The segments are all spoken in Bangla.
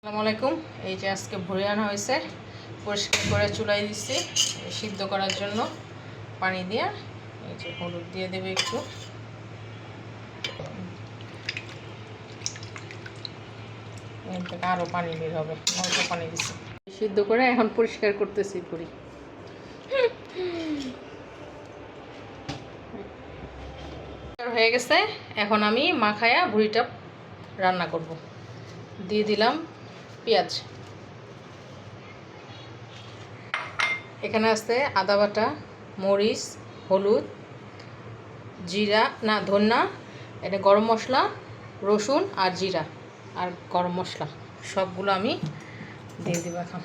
আসসালামু আলাইকুম। এই যে আজকে ভুড়ি রান্না হয়েছে, পরিষ্কার করে চুলাই দিচ্ছি সিদ্ধ করার জন্য পানি দিয়ে। এই যে হলুদ দিয়ে দেবে একটু, এর থেকে আরও পানি বের হবে, অল্প পানি দিচ্ছি। সিদ্ধ করে এখন পরিষ্কার করতেছি ভুড়ি। হয়ে গেছে, এখন আমি মাখায়া ভুড়িটা রান্না করব। দিয়ে দিলাম পেঁয়াজ, এখানে আছে আদা বাটা, মরিচ, হলুদ, জিরা না ধনিয়া, এটা গরম মশলা, রসুন আর জিরা আর গরম মশলা সবগুলো আমি দিয়ে দেব এখন।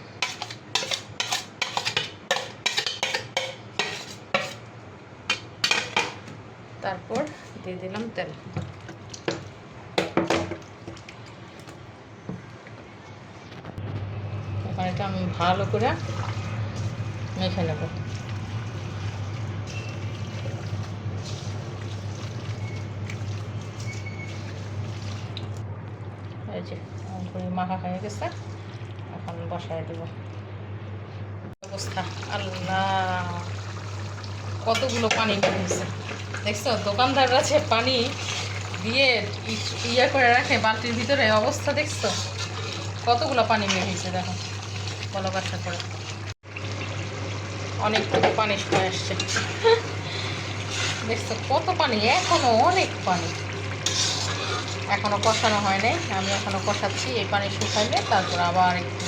তারপর দিয়ে দিলাম তেল। এখন এটা আমি ভালো করে মেখে নেব। এই যে মাখা হয়ে গেছে, এখন বসায় দেব। অবস্থা আল্লাহ, কতগুলো পানি বেরিয়েছে দেখছো? দোকানদাররা যে পানি দিয়ে ইয়া করে রাখে বালতির ভিতরে, অবস্থা দেখছো? কতগুলো পানি বেরিয়েছে দেখো, বলো বাসা করে অনেকটুকু পানি শুয়ে আসছে। দেখছো কত পানি, এখনো অনেক পানি, এখনো কষানো হয় নাই। আমি এখনো কষাচ্ছি, এই পানি শুকাইলে তারপর আবার একটু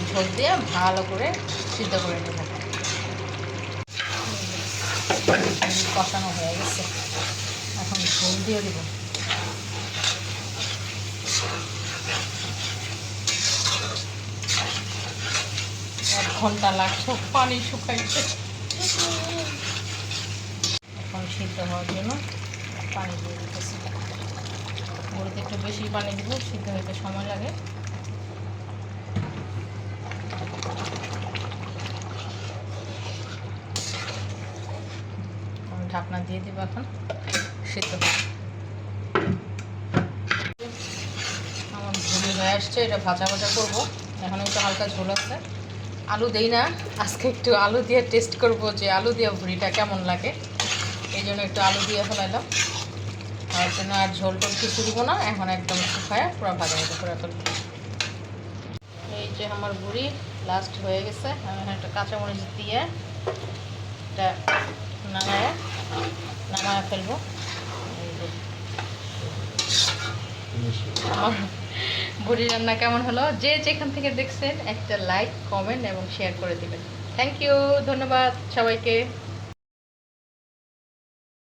ঝোল দিয়ে ভালো করে সিদ্ধ করে নেব। কষানো হয়ে গেছে, এখন ঝোল দিয়ে দেব। এক ঘন্টা লাগছে পানি শুকাইতে। এখন সিদ্ধ হওয়ার জন্য পানি দিয়ে দিতেছি। মুড়িতে একটু বেশি পানি দিব, সিদ্ধ হইতে সময় লাগে। আমি ঢাকনা দিয়ে দিব, এখন সিদ্ধ আমার ভুড়ি হয়ে আসছে। এটা ভাজা ভাজা করবো, এখন একটু হালকা ঝোল আছে। আলু দেই না আজকে, একটু আলু দিয়ে টেস্ট করব যে আলু দিয়ে ভুড়িটা কেমন লাগে, এই জন্য একটু আলু দিয়ে ফেলাইলাম। আর জন্য আর ঝোল টোল কিছু দিব না, এখন একদম শুকায় পুরো ভাজা ভাজা করে ফেলবো। এই যে আমার ভুড়ি লাস্ট হয়ে গেছে, আমি এখন একটা কাঁচামরিচ দিয়ে এটা নামায় ফেলবো। এই যে আমার ভুড়ি রান্না কেমন হলো, যে যেখান থেকে দেখছেন একটা লাইক, কমেন্ট এবং শেয়ার করে দিবেন। থ্যাংক ইউ, ধন্যবাদ সবাইকে।